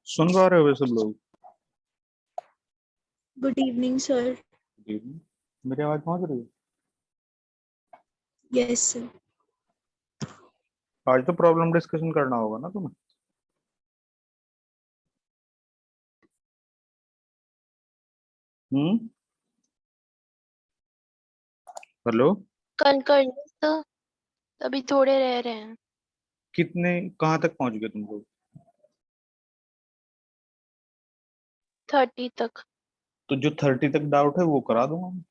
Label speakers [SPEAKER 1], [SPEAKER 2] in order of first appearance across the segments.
[SPEAKER 1] सुन पा रहे हो वे सब लोग?
[SPEAKER 2] Good evening sir.
[SPEAKER 1] मेरी आवाज पहुंच रही है?
[SPEAKER 2] Yes sir.
[SPEAKER 1] आज तो प्रॉब्लम डिस्कशन करना होगा ना तुम्हें। हम्म। हेलो।
[SPEAKER 3] कल करने तो अभी थोड़े रह रहे हैं।
[SPEAKER 1] कितने कहाँ तक पहुंच गए तुम लोग?
[SPEAKER 3] 30 तक।
[SPEAKER 1] तो जो 30 तक डाउट है वो करा दूंगा मैं।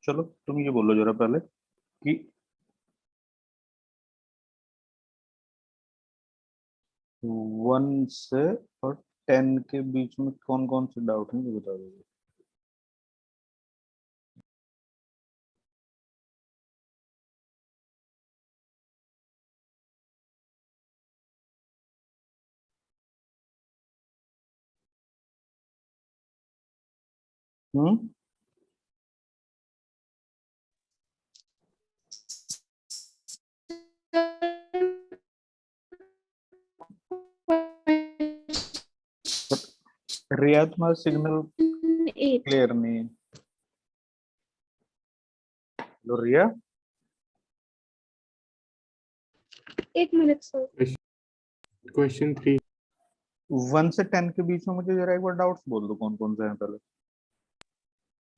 [SPEAKER 1] चलो तुम ये बोलो जरा पहले कि 1 से और 10 के बीच में कौन कौन से डाउट हैं ये बता दो। हम्म। रिया तुम्हारा सिग्नल क्लियर नहीं है। लो रिया।
[SPEAKER 2] एक मिनट सर।
[SPEAKER 4] क्वेश्चन 3।
[SPEAKER 1] 1 से 10 के बीच में मुझे जरा एक बार डाउट्स बोल दो कौन कौन से हैं पहले।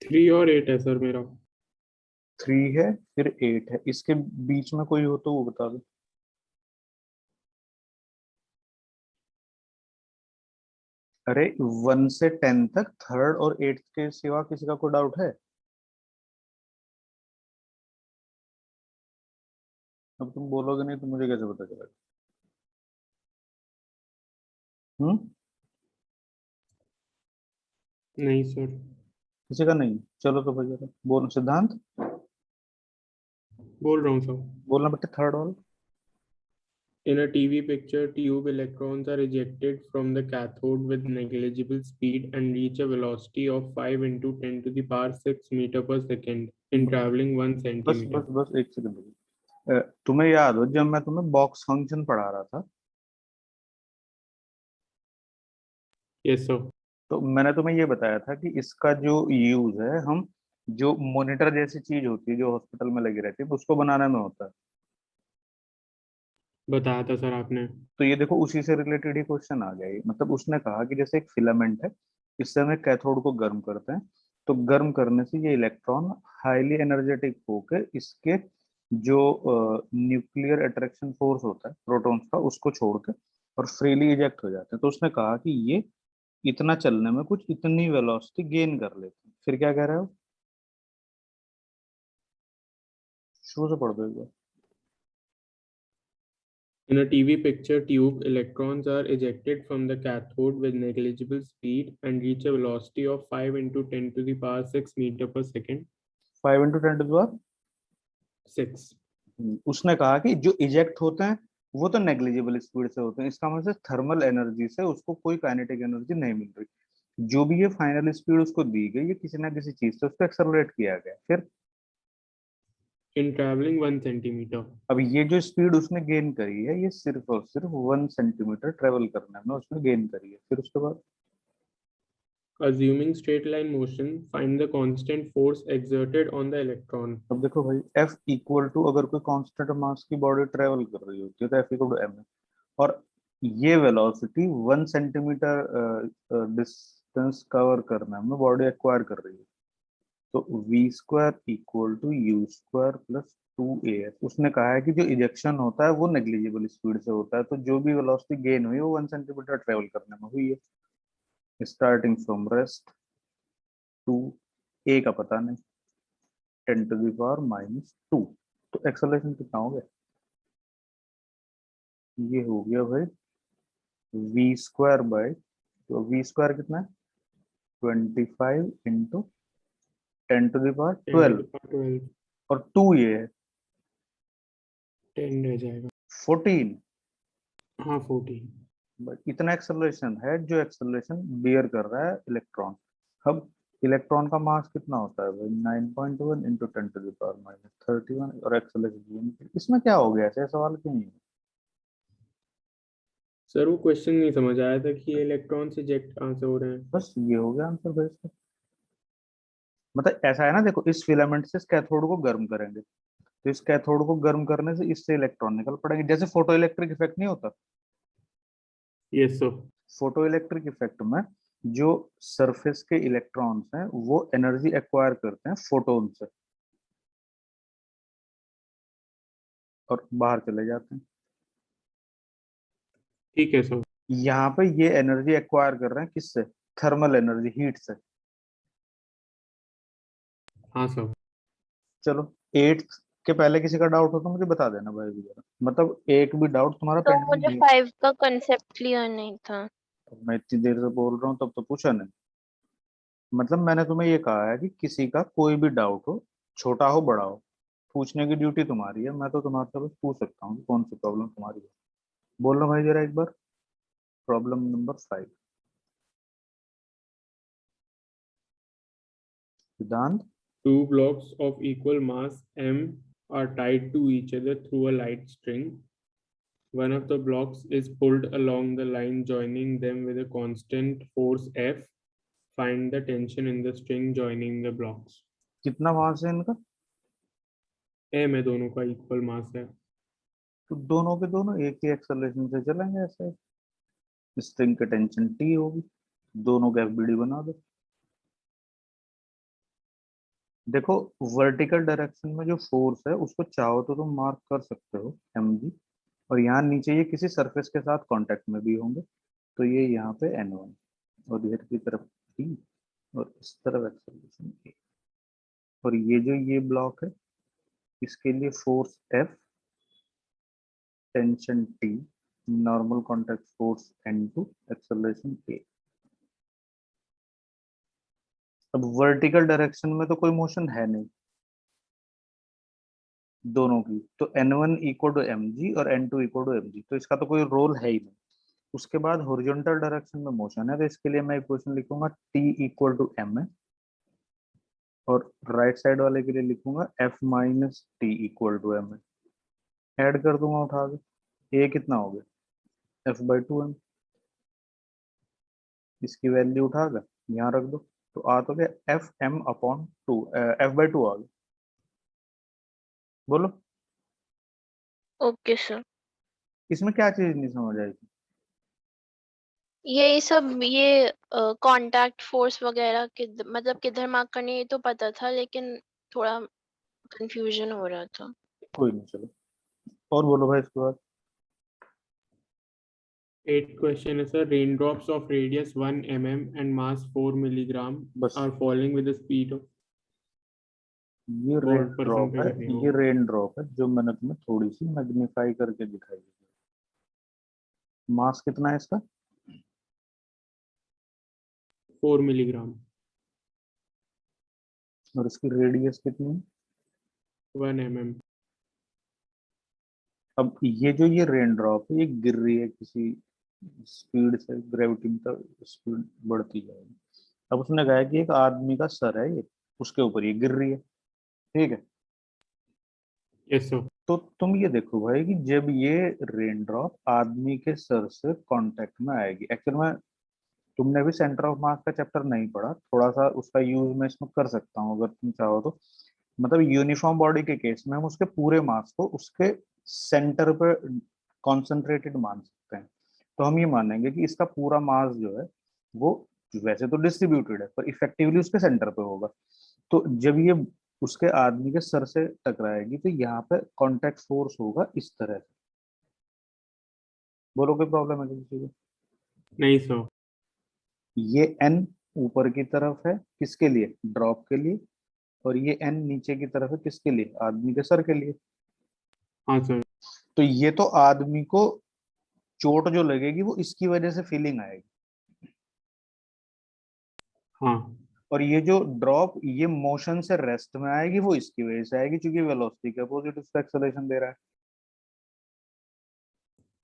[SPEAKER 4] 3 और 8 है सर मेरा।
[SPEAKER 1] 3 है फिर 8 है, इसके बीच में कोई हो तो वो बता दो। अरे 1 से 10 तक थर्ड और एट्थ के सिवा किसी का कोई डाउट है? अब तुम बोलोगे नहीं तो मुझे कैसे पता चलेगा? हम्म।
[SPEAKER 4] नहीं सर।
[SPEAKER 1] किसी का नहीं? चलो तो भैया बोलो सिद्धांत।
[SPEAKER 4] बोल रहा हूँ सर।
[SPEAKER 1] बोलना बेटे थर्ड वाला।
[SPEAKER 4] In a TV picture, tube electrons are ejected from the cathode with negligible speed and reach a velocity of 5 into 10 to the power 6 meter per second in traveling 1
[SPEAKER 1] बस
[SPEAKER 4] centimeter.
[SPEAKER 1] बस बस एक second. तुम्हें याद हो जब मैं तुम्हें बॉक्स फंक्शन पढ़ा रहा था
[SPEAKER 4] Yes sir.
[SPEAKER 1] तो मैंने तुम्हें ये बताया था कि इसका जो यूज है हम जो मॉनिटर जैसी चीज होती है जो हॉस्पिटल में लगी रहती है उसको बनाने में होता है।
[SPEAKER 4] बताया था सर आपने।
[SPEAKER 1] तो ये देखो उसी से रिलेटेड ही क्वेश्चन आ गया ये। मतलब उसने कहा कि जैसे एक फिलामेंट है, इससे हम एक कैथोड को गर्म करते हैं, तो गर्म करने से ये इलेक्ट्रॉन हाईली एनर्जेटिक होकर इसके जो न्यूक्लियर अट्रैक्शन फोर्स होता है प्रोटॉन्स का उसको छोड़ के और फ्रीली इजेक्ट हो जाते हैं। तो उसने कहा कि ये इतना चलने में कुछ इतनी वेलोसिटी गेन कर लेते हैं। फिर क्या कह रहे हो? शुरू से पढ़ दो एक बार।
[SPEAKER 4] In a TV picture tube, electrons are ejected from the cathode with negligible speed and reach a velocity of 5 into 10 to the power 6 meter per second.
[SPEAKER 1] 5 into 10 to the power
[SPEAKER 4] 6.
[SPEAKER 1] उसने कहा कि जो इजेक्ट होते हैं वो तो negligible speed से होते हैं, इसका मतलब थर्मल एनर्जी से उसको कोई काइनेटिक एनर्जी नहीं मिल रही। जो भी ये फाइनल स्पीड उसको दी गई ये किसी ना किसी चीज से उसको एक्सेलरेट किया गया। फिर
[SPEAKER 4] In traveling 1 centimeter.
[SPEAKER 1] अब ये जो स्पीड उसने गेन करी है ये सिर्फ और सिर्फ 1 सेंटीमीटर ट्रेवल करने में उसने गेन करी है। फिर उसके बाद
[SPEAKER 4] Assuming straight line motion, find the constant force exerted on the electron.
[SPEAKER 1] अब देखो भाई F इक्वल टू अगर कोई कांस्टेंट मास की बॉडी ट्रेवल कर रही होती है तो F इक्वल टू m है। और ये वेलोसिटी 1 सेंटीमीटर डिस्टेंस कवर करने में बॉडी एक्वायर कर रही है। तो v² equal to u square plus 2af। उसने कहा है कि जो इजेक्शन होता है वो नेग्लिजिबल स्पीड से होता है, तो जो भी वेलोसिटी गेन हुई वो 1 सेंटीमीटर ट्रेवल करने में हुई है स्टार्टिंग फ्रॉम रेस्ट टू ए का पता नहीं 10 टू द पावर -2। तो एक्सेलरेशन कितना हो गया? ये हो गया भाई v² बाय, तो v² कितना है 25 into 10 to the power
[SPEAKER 4] 10 to
[SPEAKER 1] 12
[SPEAKER 4] the power 12.
[SPEAKER 1] और 2 ये है
[SPEAKER 4] 10 रह जाएगा।
[SPEAKER 1] 14।
[SPEAKER 4] हाँ 14.
[SPEAKER 1] बट इतना एक्सेलरेशन है जो एक्सेलरेशन बियर कर रहा है इलेक्ट्रॉन। अब इलेक्ट्रॉन का मास कितना होता है भाई 9.1 इंटू 10⁻⁻31 और एक्सेलरेशन। इसमें क्या हो गया, ऐसे सवाल क्यों नहीं है?
[SPEAKER 4] सर वो क्वेश्चन नहीं समझ आया था कि ये इलेक्ट्रॉन से इजेक्ट कहाँ से हो रहे हैं।
[SPEAKER 1] बस ये हो गया आंसर भाई इसका। मतलब ऐसा है ना, देखो इस फिलामेंट से इस कैथोड को गर्म करेंगे, तो इस कैथोड को गर्म करने से इससे इलेक्ट्रॉन निकल पड़ेंगे, जैसे फोटो इलेक्ट्रिक इफेक्ट नहीं होता।
[SPEAKER 4] Yes sir.
[SPEAKER 1] Photo electric effect में जो सरफेस के इलेक्ट्रॉन्स हैं वो एनर्जी एक्वायर करते हैं फोटोन से और बाहर चले जाते हैं।
[SPEAKER 4] ठीक है सर।
[SPEAKER 1] यहाँ पे ये एनर्जी एक्वायर कर रहे हैं किससे? थर्मल एनर्जी, हीट से।
[SPEAKER 4] हाँ सर।
[SPEAKER 1] चलो, 8th के पहले किसी का डाउट हो तो मुझे बता देना भाई जरा, मतलब एक भी डाउट तुम्हारा
[SPEAKER 3] तो
[SPEAKER 1] पेंडिंग
[SPEAKER 3] मुझे
[SPEAKER 1] नहीं है।
[SPEAKER 3] 5 का कंसेप्ट क्लियर नहीं था।
[SPEAKER 1] मैं इतनी देर से बोल रहा हूँ तब तो पूछा नहीं। मतलब मैंने तुम्हें ये कहा है कि किसी का कोई भी डाउट हो, छोटा हो बड़ा हो, पूछने की ड्यूटी तुम्हारी है। मैं तो तुम्हारे से बस पूछ सकता हूँ कि कौन सी प्रॉब्लम तुम्हारी है। बोलो भाई जरा एक बार, प्रॉब्लम नंबर 5। सिद्धांत।
[SPEAKER 4] Two blocks of equal mass m are tied to each other through a light string. One of the blocks is pulled along the line joining them with a constant force F. Find the tension in the string joining the blocks.
[SPEAKER 1] कितना मास है इनका?
[SPEAKER 4] m है, दोनों का equal मास है।
[SPEAKER 1] तो दोनों के दोनों एक ही एक्सेलरेशन से चलेंगे ऐसे। स्ट्रिंग की टेंशन टी होगी, दोनों का एफबीडी बना दो। देखो, वर्टिकल डायरेक्शन में जो फोर्स है उसको चाहो तो तुम मार्क कर सकते हो mg, और यहाँ नीचे ये किसी सरफेस के साथ कांटेक्ट में भी होंगे, तो ये यहाँ पे n1 और इधर की तरफ t और इस तरफ एक्सेलरेशन a। और ये जो ये ब्लॉक है इसके लिए force F, tension T, normal contact force N2, acceleration a। अब वर्टिकल डायरेक्शन में तो कोई मोशन है नहीं दोनों की, तो n1 इक्वल टू mg और n2 इक्वल टू mg, तो इसका तो कोई रोल है ही नहीं। उसके बाद हॉरिजॉन्टल डायरेक्शन में मोशन है, तो इसके लिए मैं इक्वेशन लिखूंगा t इक्वल टू m, और राइट साइड वाले के लिए लिखूंगा f minus T equal to m। Add कर दूंगा उठा के, a कितना हो गया f/2m। इसकी वैल्यू उठा कर यहाँ रख दो, तो आ तो गया f(m/2), f/2 आ गया। बोलो
[SPEAKER 3] ओके सर।
[SPEAKER 1] इसमें क्या चीज नहीं समझ आई?
[SPEAKER 3] यही सब, ये कांटेक्ट फोर्स वगैरह मतलब किधर मार्क करनी है ये तो पता था, लेकिन थोड़ा कंफ्यूजन हो रहा था।
[SPEAKER 1] कोई नहीं, चलो और बोलो भाई इसके बाद।
[SPEAKER 4] 8th question is, raindrops of radius 1 mm and mass 4 milligram
[SPEAKER 1] बस
[SPEAKER 4] are falling with the speed of
[SPEAKER 1] ये रेन
[SPEAKER 4] वॉट परसेंट
[SPEAKER 1] ड्रॉप
[SPEAKER 4] पे
[SPEAKER 1] है,
[SPEAKER 4] करनी
[SPEAKER 1] ये
[SPEAKER 4] होगी।
[SPEAKER 1] रेन ड्रॉप है जो मैंने तुम्हें थोड़ी सी मैग्नीफाई करके दिखाई है। मास कितना है इसका?
[SPEAKER 4] 4 मिलीग्राम।
[SPEAKER 1] और इसकी रेडियस कितनी है?
[SPEAKER 4] 1 mm।
[SPEAKER 1] अब ये जो ये रेन ड्रॉप है ये गिर रही है किसी स्पीड से, ग्रेविटी में तो स्पीड बढ़ती जाएगी। अब उसने कहा है कि एक आदमी का सर है ये, उसके ऊपर ये गिर रही है, ठीक है?
[SPEAKER 4] Yes sir.
[SPEAKER 1] तो तुम ये देखो भाई कि जब ये रेन ड्रॉप आदमी के सर से कांटेक्ट में आएगी, एक्चुअल में तुमने भी सेंटर ऑफ मास का चैप्टर नहीं पढ़ा, थोड़ा सा उसका यूज मैं इसमें कर सकता हूँ अगर तुम चाहो तो। मतलब यूनिफॉर्म बॉडी के केस में हम उसके पूरे मास को उसके सेंटर पे कॉन्सेंट्रेटेड मान सकते हैं। तो हम ये मानेंगे कि इसका पूरा मास जो है वो वैसे तो डिस्ट्रीब्यूटेड है पर इफेक्टिवली उसके सेंटर पे होगा। तो जब ये उसके आदमी के सर से टकराएगी तो यहाँ पे कॉन्टेक्ट फोर्स होगा इस तरह से। बोलो कोई प्रॉब्लम है किसी को?
[SPEAKER 4] नहीं सर।
[SPEAKER 1] ये एन ऊपर की तरफ है किसके लिए? ड्रॉप के लिए। और ये एन नीचे की तरफ है किसके लिए? आदमी के सर के लिए।
[SPEAKER 4] हाँ सर।
[SPEAKER 1] तो ये तो आदमी को चोट जो लगेगी वो इसकी वजह से फीलिंग आएगी,
[SPEAKER 4] हाँ।
[SPEAKER 1] और ये जो ड्रॉप ये मोशन से रेस्ट में आएगी वो इसकी वजह से आएगी क्योंकि वेलोसिटी के अपोजिट उसका एक्सेलरेशन दे रहा है।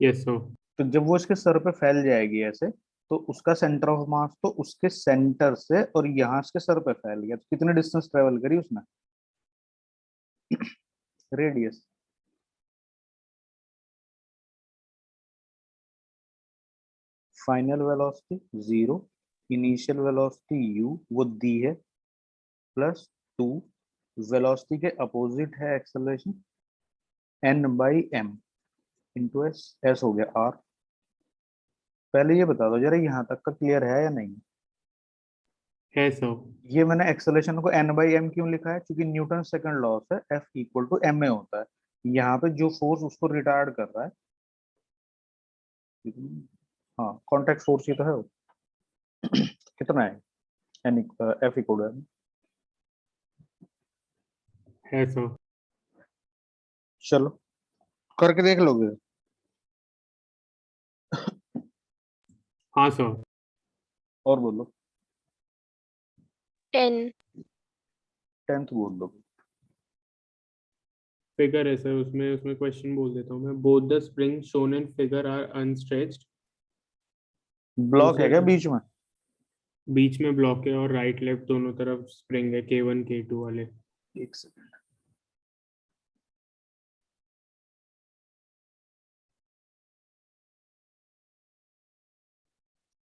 [SPEAKER 4] Yes sir.
[SPEAKER 1] तो जब वो इसके सर पे फैल जाएगी ऐसे, तो उसका सेंटर ऑफ मास तो उसके सेंटर से और यहाँ इसके सर पे फैल गया, तो कितने डिस्टेंस ट्रेवल करी उसने? Radius. Final velocity 0, initial velocity u वो दी है, प्लस 2, वेलोसिटी के अपोजिट है acceleration n/m into S, S हो गया r। पहले ये बता दो जरा यहाँ तक का क्लियर है या नहीं?
[SPEAKER 4] है सर।
[SPEAKER 1] ये मैंने एक्सेलरेशन को n/m क्यों लिखा है? क्योंकि न्यूटन सेकंड लॉ से F इक्वल टू ma होता है। यहाँ पे जो फोर्स उसको रिटार्ड कर रहा है, हाँ कॉन्टैक्ट फोर्स ही तो है वो। कितना है n F equal to m?
[SPEAKER 4] है सर।
[SPEAKER 1] चलो करके देख लोगे?
[SPEAKER 4] हाँ सर।
[SPEAKER 1] और बोलो।
[SPEAKER 3] 10
[SPEAKER 1] 10th बोल दो।
[SPEAKER 4] फिगर है सर, उसमें उसमें क्वेश्चन बोल देता हूँ मैं। Both the spring shown in figure are unstretched.
[SPEAKER 1] Block है क्या
[SPEAKER 4] सर
[SPEAKER 1] बीच में?
[SPEAKER 4] बीच में ब्लॉक है और राइट लेफ्ट दोनों तरफ स्प्रिंग है, K1 K2 वाले।
[SPEAKER 1] एक सेकंड।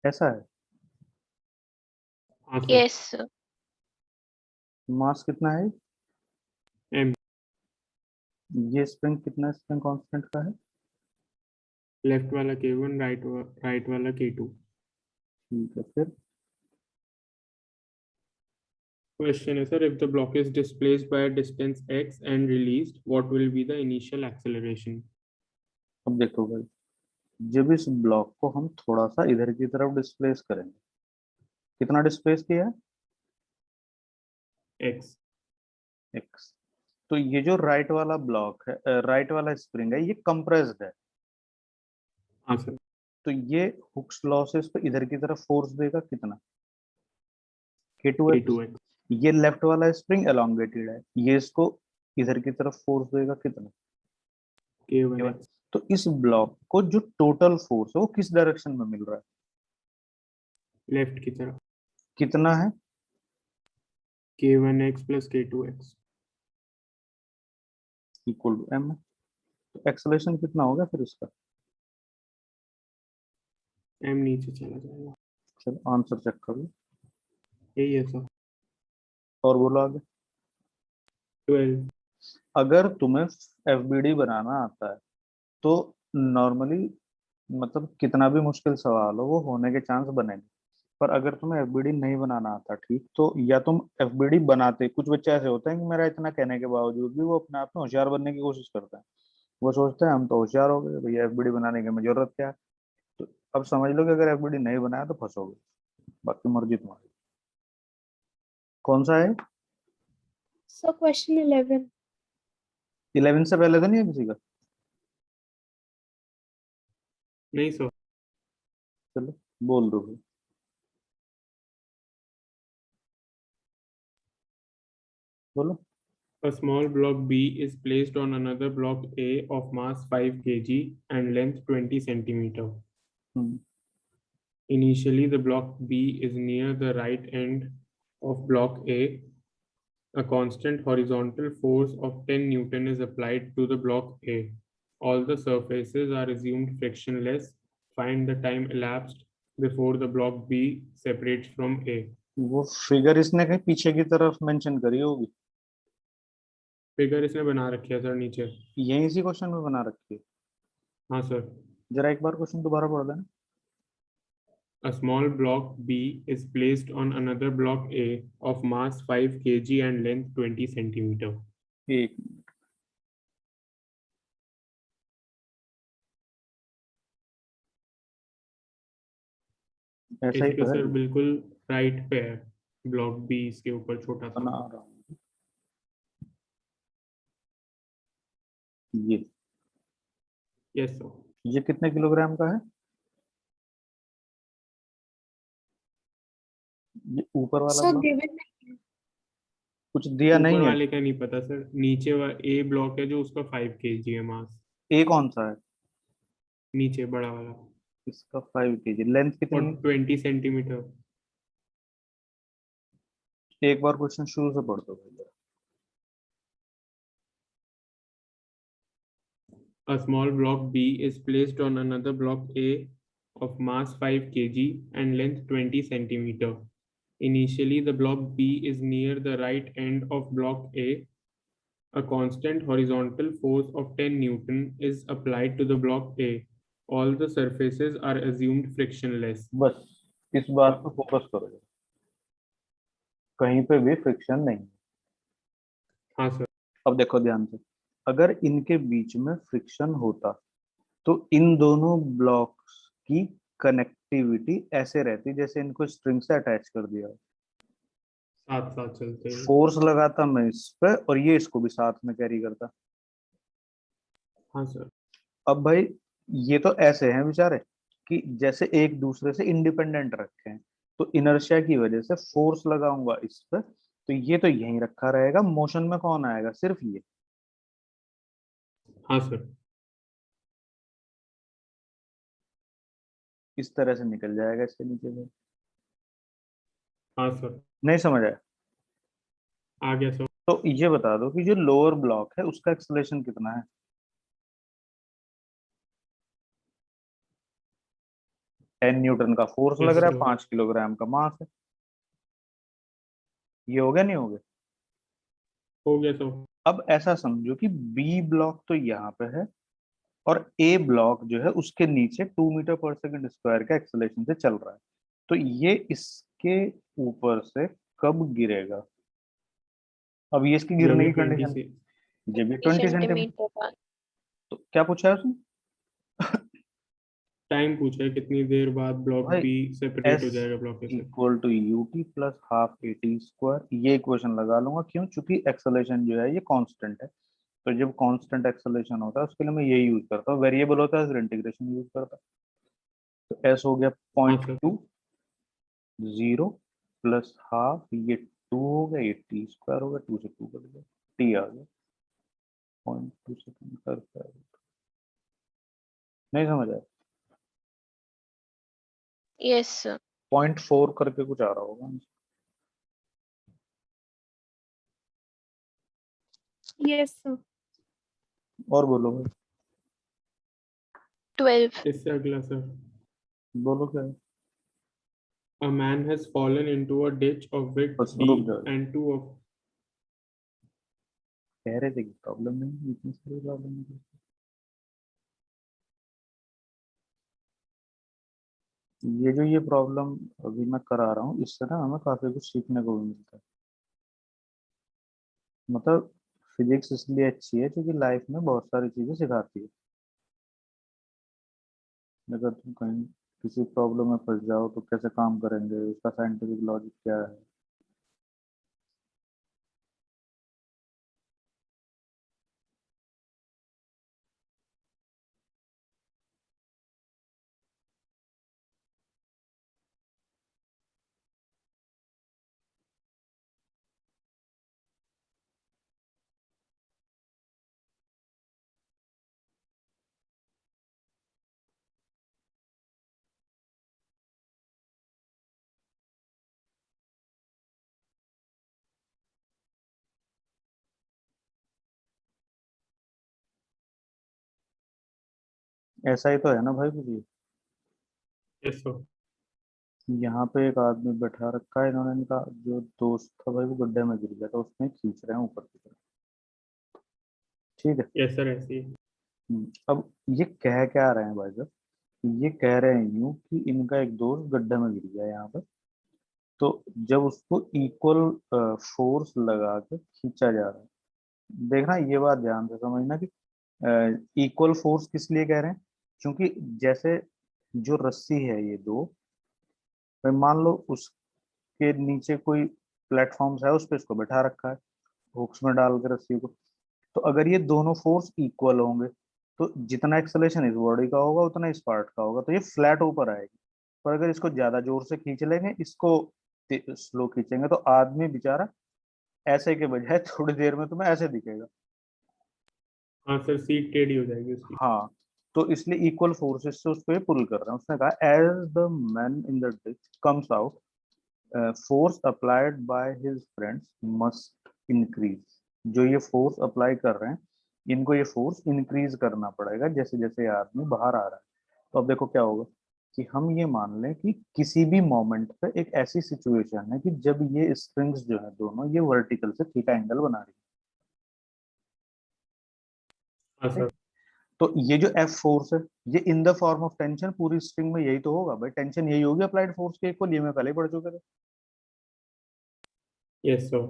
[SPEAKER 1] ऐसा है।
[SPEAKER 4] हाँ सर।
[SPEAKER 3] yes
[SPEAKER 1] मास कितना है?
[SPEAKER 4] M।
[SPEAKER 1] ये स्प्रिंग कितना स्प्रिंग कांस्टेंट का है?
[SPEAKER 4] लेफ्ट वाला K1, राइट वाला K2।
[SPEAKER 1] ठीक है फिर।
[SPEAKER 4] Question है sir, if the block is displaced by a distance x and released, what will be the initial acceleration?
[SPEAKER 1] अब देखो भाई, जब इस ब्लॉक को हम थोड़ा सा इधर की तरफ डिस्प्लेस करेंगे, कितना डिस्प्लेस किया है?
[SPEAKER 4] X।
[SPEAKER 1] x। तो ये जो राइट वाला ब्लॉक है, राइट वाला स्प्रिंग है, ये कंप्रेस्ड है।
[SPEAKER 4] हाँ सर।
[SPEAKER 1] तो ये हुक्स लॉ से इसको इधर की तरफ फोर्स देगा कितना? K2x।
[SPEAKER 4] K2x।
[SPEAKER 1] ये लेफ्ट वाला स्प्रिंग एलोंगेटेड है, ये इसको इधर की तरफ फोर्स देगा कितना?
[SPEAKER 4] K1x।
[SPEAKER 1] तो इस ब्लॉक को जो टोटल फोर्स है वो किस डायरेक्शन में मिल रहा है?
[SPEAKER 4] लेफ्ट की तरफ।
[SPEAKER 1] कितना है?
[SPEAKER 4] K1x plus K2x।
[SPEAKER 1] Equal to m। तो एक्सेलरेशन कितना होगा फिर इसका?
[SPEAKER 4] M नीचे चला जाएगा।
[SPEAKER 1] चलो आंसर चेक कर लो।
[SPEAKER 4] यही है सर।
[SPEAKER 1] और बोलो आगे।
[SPEAKER 4] 12।
[SPEAKER 1] अगर तुम्हें FBD बनाना आता है तो नॉर्मली मतलब कितना भी मुश्किल सवाल हो वो होने के चांस बनेंगे। पर अगर तुम्हें FBD नहीं बनाना आता ठीक, तो या तुम FBD बनाते, कुछ बच्चे ऐसे होते हैं कि मेरा इतना कहने के बावजूद भी वो अपने आप में होशियार बनने की कोशिश करते हैं। वो सोचते हैं हम तो होशियार हो गए भैया, FBD बनाने की हमें जरूरत क्या है। तो अब समझ लो कि अगर FBD नहीं बनाया तो फंसोगे, बाकी मर्जी तुम्हारी। कौन सा है?
[SPEAKER 2] So question 11.
[SPEAKER 1] 11 से पहले तो नहीं है किसी का?
[SPEAKER 4] नहीं सर।
[SPEAKER 1] चलो बोल दो फिर। बोलो।
[SPEAKER 4] A small block B is placed on another block A of mass 5 kg and length 20 centimeter.
[SPEAKER 1] Hmm,
[SPEAKER 4] Initially, the block B is near the right end of block A. A constant horizontal force of 10 Newton is applied to the block A. All the surfaces are assumed frictionless. Find the time elapsed before the block B separates from A.
[SPEAKER 1] वो figure इसने कहीं पीछे की तरफ mention करी होगी।
[SPEAKER 4] Figure इसने बना रखी है सर नीचे।
[SPEAKER 1] यही इसी क्वेश्चन में बना रखी है।
[SPEAKER 4] हाँ सर।
[SPEAKER 1] जरा एक बार क्वेश्चन दोबारा पढ़ देना।
[SPEAKER 4] A small block B is placed on another block A of mass 5 kg and length 20 centimeter.
[SPEAKER 1] एक ऐसा ही
[SPEAKER 4] इसके
[SPEAKER 1] तो है,
[SPEAKER 4] सर बिल्कुल राइट पे है ब्लॉक बी, इसके ऊपर छोटा सा।
[SPEAKER 1] बना रहा हूँ ये।
[SPEAKER 4] Yes sir.
[SPEAKER 1] ये कितने किलोग्राम का है? ये ऊपर वाला
[SPEAKER 2] So
[SPEAKER 1] ब्लॉक
[SPEAKER 2] given
[SPEAKER 1] कुछ दिया
[SPEAKER 4] ऊपर
[SPEAKER 1] नहीं है।
[SPEAKER 4] वाले का नहीं पता सर, नीचे ए ब्लॉक है जो उसका 5 kg है मास।
[SPEAKER 1] ए कौन सा है?
[SPEAKER 4] नीचे बड़ा वाला।
[SPEAKER 1] इसका 5 kg, लेंथ
[SPEAKER 4] और
[SPEAKER 1] कितनी है?
[SPEAKER 4] 20 सेंटीमीटर।
[SPEAKER 1] एक बार क्वेश्चन शुरू से पढ़ दो भैया।
[SPEAKER 4] A small block B is placed on another block A of mass 5 kg and length 20 centimeter. Initially, the block B is near the right end of block A. A constant horizontal force of 10 Newton is applied to the block A. All the surfaces are assumed frictionless.
[SPEAKER 1] बस इस बात पे focus करो, कहीं पे भी friction नहीं।
[SPEAKER 4] हाँ सर।
[SPEAKER 1] अब देखो ध्यान से, अगर इनके बीच में फ्रिक्शन होता तो इन दोनों ब्लॉक्स की कनेक्टिविटी ऐसे रहती जैसे इनको स्ट्रिंग से अटैच कर दिया।
[SPEAKER 4] साथ साथ चलते हैं।
[SPEAKER 1] फोर्स लगाता मैं इस पे और ये इसको भी साथ में कैरी करता।
[SPEAKER 4] हाँ सर।
[SPEAKER 1] अब भाई ये तो ऐसे हैं बेचारे कि जैसे एक दूसरे से इंडिपेंडेंट रखे हैं, तो इनर्शिया की वजह से फोर्स लगाऊंगा इस पे तो ये तो यहीं रखा रहेगा, मोशन में कौन आएगा? सिर्फ ये।
[SPEAKER 4] हाँ सर।
[SPEAKER 1] इस तरह से निकल जाएगा इसके नीचे से।
[SPEAKER 4] हाँ सर।
[SPEAKER 1] नहीं समझ आया?
[SPEAKER 4] आ गया सर।
[SPEAKER 1] तो ये बता दो कि जो लोअर ब्लॉक है उसका एक्सेलरेशन कितना है? 10 न्यूटन का फोर्स लग
[SPEAKER 4] यस
[SPEAKER 1] रहा है,
[SPEAKER 4] सर।
[SPEAKER 1] 5 किलोग्राम का मास है। ये हो गया नहीं हो गया?
[SPEAKER 4] हो गया सर।
[SPEAKER 1] अब ऐसा समझो कि बी ब्लॉक तो यहाँ पे है और ए ब्लॉक जो है उसके नीचे 2 मीटर पर सेकंड स्क्वायर का एक्सेलरेशन से चल रहा है। तो ये इसके ऊपर से कब गिरेगा? अब ये इसकी
[SPEAKER 4] जो
[SPEAKER 1] गिरने
[SPEAKER 4] भी
[SPEAKER 1] की
[SPEAKER 4] 20
[SPEAKER 1] कंडीशन,
[SPEAKER 4] से
[SPEAKER 1] जब ये 20 सेंटीमीटर।
[SPEAKER 3] सेंटीमीटर बाद।
[SPEAKER 1] तो क्या पूछा है उसने?
[SPEAKER 4] टाइम पूछा है कितनी देर बाद ब्लॉक
[SPEAKER 1] भाई
[SPEAKER 4] बी सेपरेट
[SPEAKER 1] एस
[SPEAKER 4] हो जाएगा ब्लॉक ए से।
[SPEAKER 1] Equal to u T plus half A T square, ये इक्वेशन लगा लूंगा। क्यों? चूंकि एक्सेलरेशन जो है ये कांस्टेंट है, तो जब कांस्टेंट एक्सेलरेशन होता है उसके लिए मैं यही यूज करता हूँ। वेरिएबल होता है फिर इंटीग्रेशन यूज करता हूँ। तो एस हो गया
[SPEAKER 4] हाँ
[SPEAKER 1] point
[SPEAKER 4] sir.
[SPEAKER 1] Two zero plus half, ये 2 हो गया, ये टी स्क्वायर हो गया, 2 से 2 कट गया, टी आ गया 0.2 सेकंड कर पाएगा। नहीं समझ आया?
[SPEAKER 3] Yes sir.
[SPEAKER 1] 0.4 करके कुछ आ रहा होगा।
[SPEAKER 2] Yes, sir.
[SPEAKER 1] और बोलो भाई,
[SPEAKER 3] 12।
[SPEAKER 4] इससे अगला सर।
[SPEAKER 1] बोलो क्या है?
[SPEAKER 4] A man has fallen into a ditch of width
[SPEAKER 1] बस
[SPEAKER 4] D
[SPEAKER 1] रुक जाओ,
[SPEAKER 4] and two of
[SPEAKER 1] कह रहे थे कि प्रॉब्लम नहीं, इतनी सारी प्रॉब्लम नहीं। ये प्रॉब्लम अभी मैं करा रहा हूँ इससे ना हमें काफी कुछ सीखने को भी मिलता है। मतलब फिजिक्स इसलिए अच्छी है क्योंकि लाइफ में बहुत सारी चीजें सिखाती है। अगर तुम कहीं किसी प्रॉब्लम में फंस जाओ तो कैसे काम करेंगे, उसका साइंटिफिक लॉजिक क्या है। ऐसा ही तो है ना भाई कुछ ये।
[SPEAKER 4] yes sir।
[SPEAKER 1] यहाँ पे एक आदमी बैठा रखा है, इन्होंने इनका जो दोस्त था भाई वो गड्ढे में गिर गया था, उसमें खींच रहे हैं ऊपर की तरफ। ठीक है।
[SPEAKER 4] yes sir ऐसे ही।
[SPEAKER 1] अब ये कह क्या रहे हैं भाई साहब? ये कह रहे हैं यूं कि इनका एक दोस्त गड्ढे में गिर गया यहाँ पे, तो जब उसको इक्वल फोर्स लगा के खींचा जा रहा है। देखना ये बात ध्यान से समझना कि इक्वल फोर्स किस लिए कह रहे हैं, क्योंकि जैसे जो रस्सी है ये दो, भाई मान लो उसके नीचे कोई प्लेटफॉर्म है, उस पर इसको बैठा रखा है हुक्स में डाल के रस्सी को। तो अगर ये दोनों फोर्स इक्वल होंगे तो जितना एक्सेलरेशन इस बॉडी का होगा उतना इस पार्ट का होगा, तो ये फ्लैट ऊपर आएगी। पर अगर इसको ज्यादा जोर से खींच लेंगे, इसको स्लो खींचेंगे, तो आदमी बेचारा ऐसे के बजाय थोड़ी देर में तुम्हें ऐसे दिखेगा।
[SPEAKER 4] हाँ सर सीट टेढ़ी हो जाएगी उसकी।
[SPEAKER 1] हाँ, तो इसलिए इक्वल फोर्सेस से उसको ये पुल कर रहे हैं। उसने कहा as the man in the ditch comes out force applied by his friends must increase. जो ये फोर्स अप्लाई कर रहे हैं इनको ये फोर्स इंक्रीज करना पड़ेगा जैसे जैसे ये आदमी बाहर आ रहा है। तो अब देखो क्या होगा कि हम ये मान लें कि किसी भी मोमेंट पे एक ऐसी सिचुएशन है कि जब ये स्प्रिंग्स जो है दोनों ये वर्टिकल से थीटा एंगल बना रही
[SPEAKER 4] हाँ
[SPEAKER 1] है।
[SPEAKER 4] सर।
[SPEAKER 1] तो ये जो एफ फोर्स है ये in the form of tension पूरी स्ट्रिंग में यही तो होगा भाई, टेंशन यही होगी अप्लाइड फोर्स के इक्वल, ये मैं पहले ही पढ़ चुके थे।
[SPEAKER 4] Yes sir.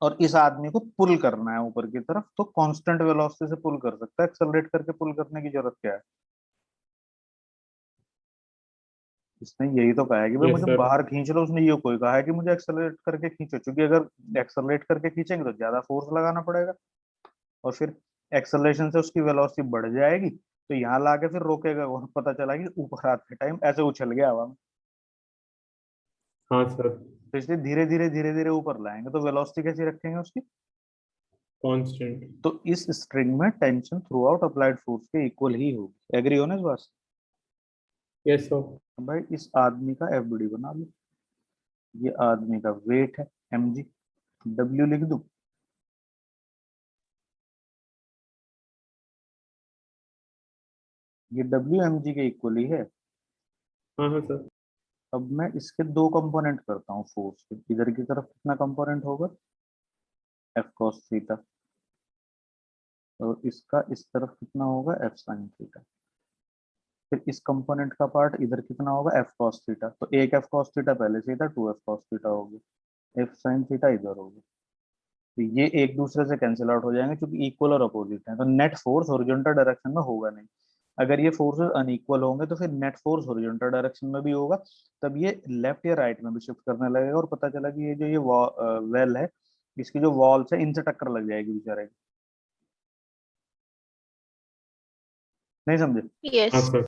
[SPEAKER 1] और इस आदमी को पुल करना है ऊपर की तरफ, तो कांस्टेंट वेलोसिटी से पुल कर सकता है, एक्सेलरेट करके पुल करने की जरूरत क्या है। इसने यही तो कहा है कि भाई
[SPEAKER 4] यस
[SPEAKER 1] मुझे
[SPEAKER 4] सर।
[SPEAKER 1] बाहर खींच लो, उसने ये कोई कहा है कि मुझे एक्सेलरेट करके खींचो, क्योंकि अगर एक्सेलरेट करके खींचेंगे तो ज्यादा फोर्स लगाना पड़ेगा और फिर एक्सेलरेशन से उसकी वेलोसिटी बढ़ जाएगी, तो यहाँ लाके फिर रोकेगा और पता चला कि ऊपर आते टाइम ऐसे उछल गया हवा में।
[SPEAKER 4] हाँ सर।
[SPEAKER 1] तो इसलिए धीरे धीरे ऊपर लाएंगे तो वेलोसिटी कैसी रखेंगे उसकी।
[SPEAKER 4] कांस्टेंट।
[SPEAKER 1] तो इस स्ट्रिंग में tension through out applied force के इक्वल ही होगी। एग्री हो ना इस बात से?
[SPEAKER 4] Yes sir.
[SPEAKER 1] भाई इस आदमी का एफबीडी बना लो। ये आदमी का वेट है mg, w लिख दूं। ये w mg के इक्वल ही है।
[SPEAKER 4] हाँ हाँ सर।
[SPEAKER 1] अब मैं इसके दो कंपोनेंट करता हूँ फोर्स के। इधर की तरफ कितना कंपोनेंट होगा, एफ कॉस थीटा, और इसका इस तरफ कितना होगा, एफ साइन थीटा। फिर इस कंपोनेंट का पार्ट इधर कितना होगा, एफ कॉस थीटा। तो एक एफ कॉस थीटा पहले से ही था, टू एफ कॉस थीटा हो गया, एफ साइन थीटा इधर होगा। तो ये एक दूसरे से कैंसिल आउट हो जाएंगे क्योंकि इक्वल और अपोजिट है, तो नेट फोर्स हॉरिजॉन्टल डायरेक्शन में होगा नहीं। अगर ये फोर्सेस अनइक्वल होंगे तो फिर नेट फोर्स हॉरिजॉन्टल डायरेक्शन में भी होगा, तब ये लेफ्ट या राइट में भी शिफ्ट करने लगेगा और पता चला कि ये जो ये वेल है इसकी जो वॉल्स है इनसे टक्कर लग जाएगी बेचारे की। नहीं समझे?
[SPEAKER 4] हाँ
[SPEAKER 3] यस।
[SPEAKER 4] सर।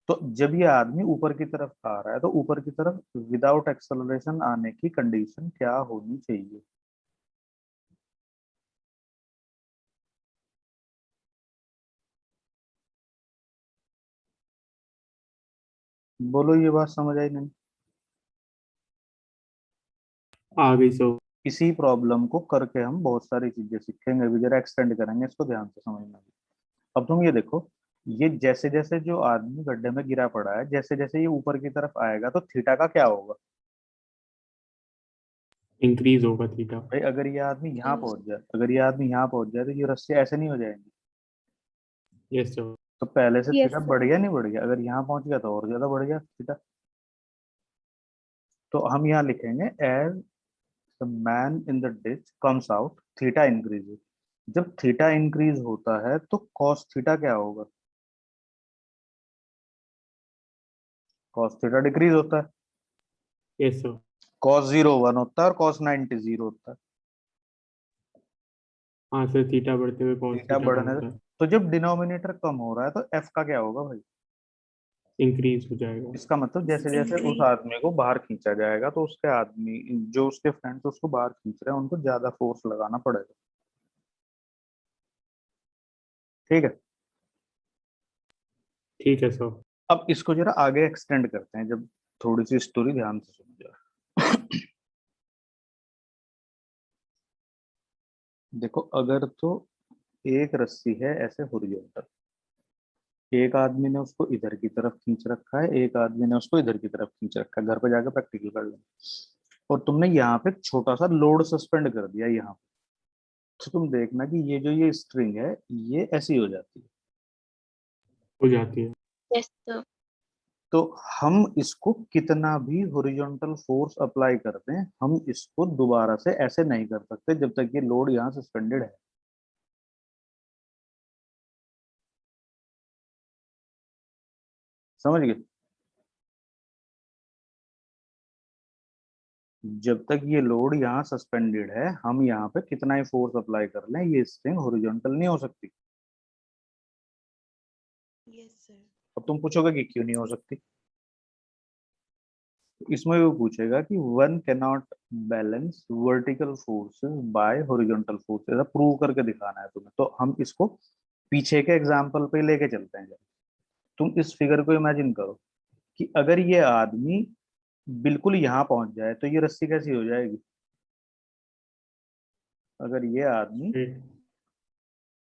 [SPEAKER 1] तो जब ये आदमी ऊपर की तरफ आ रहा है तो ऊपर की तरफ विदाउट एक्सेलरेशन आने की कंडीशन क्या होनी चाहिए। बोलो, ये बात समझ आई नहीं?
[SPEAKER 4] आ गई सर।
[SPEAKER 1] इसी प्रॉब्लम को करके हम बहुत सारी चीजें सीखेंगे, अभी जरा एक्सटेंड करेंगे इसको, ध्यान से समझना। अब तुम ये देखो, ये जैसे जैसे जो आदमी गड्ढे में गिरा पड़ा है जैसे जैसे ये ऊपर की तरफ आएगा तो थीटा का क्या होगा।
[SPEAKER 4] इंक्रीज होगा थीटा।
[SPEAKER 1] भाई अगर ये आदमी यहाँ पहुंच जाए, अगर ये आदमी यहाँ पहुंच जाए तो ये रस्सी ऐसे नहीं हो जाएंगी।
[SPEAKER 4] Yes sir.
[SPEAKER 1] तो पहले से
[SPEAKER 2] Yes,
[SPEAKER 1] थीटा
[SPEAKER 2] sir.
[SPEAKER 1] बढ़ गया नहीं बढ़ गया, अगर यहाँ पहुंच गया तो और ज्यादा बढ़ गया थीटा। तो हम यहाँ लिखेंगे as the man in the ditch comes out theta increase. जब थीटा इंक्रीज होता है तो कॉस थीटा क्या होगा, कॉस थीटा डिक्रीज होता है।
[SPEAKER 4] Yes sir.
[SPEAKER 1] कॉस 0 1 होता है और कॉस 90 0 होता है।
[SPEAKER 4] हाँ सर, थीटा बढ़ते हुए कॉस
[SPEAKER 1] थीटा
[SPEAKER 4] थीटा कम
[SPEAKER 1] बढ़ने
[SPEAKER 4] होता है।
[SPEAKER 1] तो जब डिनोमिनेटर कम हो रहा है तो एफ का क्या होगा भाई।
[SPEAKER 4] इंक्रीज हो जाएगा।
[SPEAKER 1] इसका मतलब जैसे जैसे उस
[SPEAKER 2] Increase.
[SPEAKER 1] आदमी को बाहर खींचा जाएगा तो उसके आदमी जो उसके फ्रेंड्स उसको बाहर खींच रहे हैं उनको ज्यादा फोर्स लगाना पड़ेगा। ठीक है।
[SPEAKER 4] ठीक है सर।
[SPEAKER 1] अब इसको जरा आगे एक्सटेंड करते हैं, जब थोड़ी सी स्टोरी ध्यान से सुनो जरा। देखो अगर तो एक रस्सी है ऐसे हॉरिजॉन्टल, एक आदमी ने उसको इधर की तरफ खींच रखा है, एक आदमी ने उसको इधर की तरफ खींच रखा है, घर पे जाकर प्रैक्टिकल कर लेंगे। और तुमने यहाँ पे छोटा सा लोड सस्पेंड कर दिया यहाँ पे, तो तुम देखना कि ये जो ये स्ट्रिंग है ये ऐसी हो जाती है।
[SPEAKER 4] हो जाती है।
[SPEAKER 3] Yes sir.
[SPEAKER 1] तो हम इसको कितना भी हॉरिजॉन्टल फोर्स अप्लाई करते हैं हम इसको दोबारा से ऐसे नहीं कर सकते जब तक ये लोड यहाँ सस्पेंडेड है। समझ गए? जब तक ये लोड यहाँ सस्पेंडेड है हम यहाँ पे कितना ही फोर्स अप्लाई कर लें ये स्ट्रिंग हॉरिजॉन्टल नहीं हो सकती।
[SPEAKER 2] Yes, sir.
[SPEAKER 1] अब तुम पूछोगे कि क्यों नहीं हो सकती। इसमें वो पूछेगा कि one can not balance vertical forces bye horizontal forces, ऐसा प्रूव करके दिखाना है तुम्हें। तो हम इसको पीछे के एग्जांपल पे लेके चलते हैं जरा। तुम इस फिगर को इमेजिन करो कि अगर ये आदमी बिल्कुल यहाँ पहुंच जाए तो ये रस्सी कैसी हो जाएगी? अगर ये आदमी
[SPEAKER 4] Straight.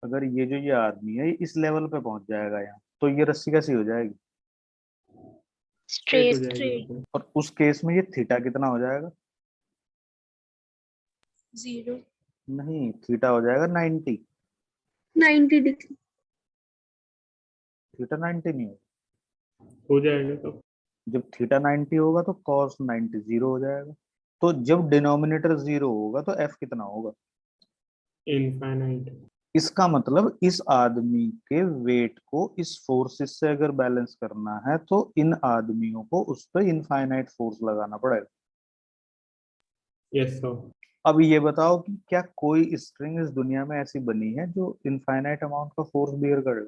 [SPEAKER 1] अगर ये आदमी है ये इस लेवल पे पहुंच जाएगा यहाँ, तो ये रस्सी कैसी हो जाएगी?
[SPEAKER 4] Straight हो
[SPEAKER 3] स्ट्रेट।
[SPEAKER 4] जाएगी वो।
[SPEAKER 1] और उस केस में ये थीटा कितना हो जाएगा?
[SPEAKER 2] 0
[SPEAKER 1] नहीं, थीटा हो जाएगा 90।
[SPEAKER 2] 90 डिग्री।
[SPEAKER 1] थीटा 90 नहीं होगा।
[SPEAKER 4] हो जाएगा तो
[SPEAKER 1] जब थीटा 90 होगा तो cos 90 जीरो हो जाएगा। तो जब डिनोमिनेटर जीरो होगा तो f कितना होगा?
[SPEAKER 4] इनफाइनाइट।
[SPEAKER 1] इसका मतलब इस आदमी के वेट को इस फोर्सेस से अगर बैलेंस करना है तो इन आदमियों को उस पर इनफाइनाइट फोर्स लगाना पड़ेगा।
[SPEAKER 4] Yes sir.
[SPEAKER 1] अब ये बताओ कि क्या कोई स्ट्रिंग इस दुनिया में ऐसी बनी है जो इनफाइनाइट अमाउंट का फोर्स बियर करे?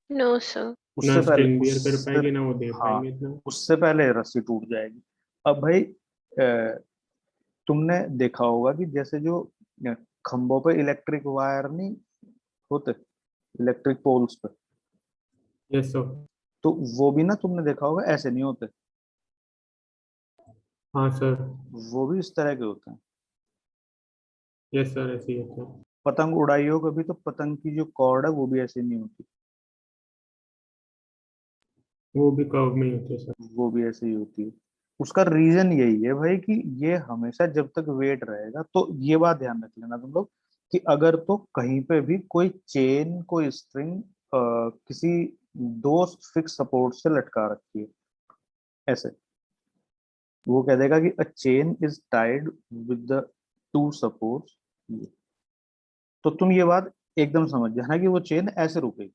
[SPEAKER 3] No sir.
[SPEAKER 4] ना
[SPEAKER 1] उससे पहले
[SPEAKER 4] स्ट्रिंग बियर कर पाएगी ना वो दे
[SPEAKER 1] हाँ,
[SPEAKER 4] पाएंगे इतना।
[SPEAKER 1] उससे पहले रस्सी टूट जाएगी। अब भाई तुमने देखा होगा कि जैसे जो खंभों पे इलेक्ट्रिक वायर नहीं होते, इलेक्ट्रिक पोल्स पे,
[SPEAKER 4] यस सर।
[SPEAKER 1] तो वो भी ना तुमने देखा होगा ऐसे नहीं होते,
[SPEAKER 4] हाँ सर।
[SPEAKER 1] वो भी इस तरह के होते हैं।
[SPEAKER 4] यस सर, ऐसे ही होता है।
[SPEAKER 1] पतंग उड़ाई हो कभी तो पतंग की जो कॉर्ड है वो भी ऐसे नहीं होती,
[SPEAKER 4] वो भी कर्व में ही होते हैं सर।
[SPEAKER 1] वो भी ऐसे ही होती है। उसका रीजन यही है भाई कि ये हमेशा जब तक वेट रहेगा, तो ये बात ध्यान रख लेना तुम लोग कि अगर तो कहीं पे भी कोई चेन कोई स्ट्रिंग किसी दो फिक्स सपोर्ट से लटका रखी है ऐसे, वो कह देगा कि a chain is tied with the two supports. तो तुम ये बात एकदम समझ जाना कि वो चेन ऐसे रुकेगी।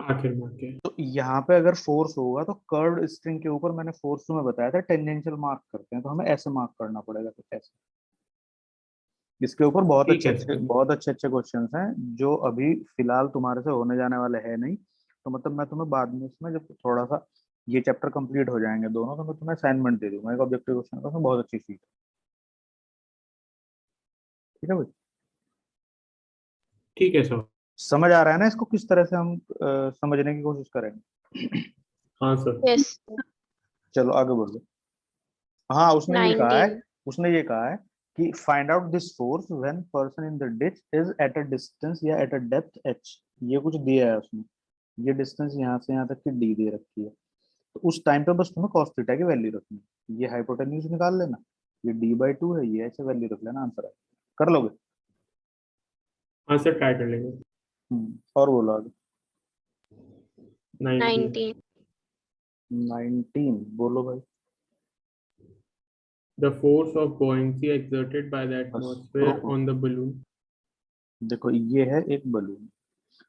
[SPEAKER 4] आखिर में आके
[SPEAKER 1] तो यहाँ पे अगर फोर्स होगा तो कर्व्ड स्ट्रिंग के ऊपर मैंने फोर्स तुम्हें बताया था टेंजेंशियल मार्क करते हैं, तो हमें ऐसे मार्क करना पड़ेगा कुछ ऐसे। इसके ऊपर
[SPEAKER 4] ठीक है सर।
[SPEAKER 1] बहुत अच्छे अच्छे क्वेश्चंस हैं जो अभी फिलहाल तुम्हारे से होने जाने वाले हैं नहीं, तो मतलब मैं तुम्हें बाद में इसमें जब थोड़ा सा ये चैप्टर कंप्लीट हो जाएंगे दोनों, तो मैं तुम्हें असाइनमेंट दे दूंगा एक ऑब्जेक्टिव क्वेश्चन का, उसमें बहुत अच्छी सीट। ठीक है भाई,
[SPEAKER 4] ठीक है सर।
[SPEAKER 1] समझ आ रहा है ना इसको किस तरह से हम समझने की कोशिश करेंगे?
[SPEAKER 4] हाँ सर।
[SPEAKER 3] यस।
[SPEAKER 1] चलो आगे बढ़ो। हाँ,
[SPEAKER 3] नाइनटीन।
[SPEAKER 1] उसने ये कहा है कि find out this force when person in the ditch is at a distance या एट अ डेप्थ h। ये कुछ दिया है उसने, ये डिस्टेंस यहाँ से यहाँ तक की d दे रखी है, तो उस टाइम पे बस तुम्हें cos थीटा की वैल्यू रखनी है, ये हाइपोटेन्यूज निकाल लेना, ये d/2 है, ये ऐसे वैल्यू रख लेना, आंसर है। कर लोगे?
[SPEAKER 4] हाँ सर, ट्राई कर लेंगे।
[SPEAKER 1] और बोलो आगे।
[SPEAKER 4] 19।
[SPEAKER 3] 19।
[SPEAKER 1] 19 बोलो भाई।
[SPEAKER 4] The force of buoyancy exerted by the
[SPEAKER 1] बस
[SPEAKER 4] atmosphere
[SPEAKER 1] रुको,
[SPEAKER 4] on the balloon।
[SPEAKER 1] देखो ये है एक बलून,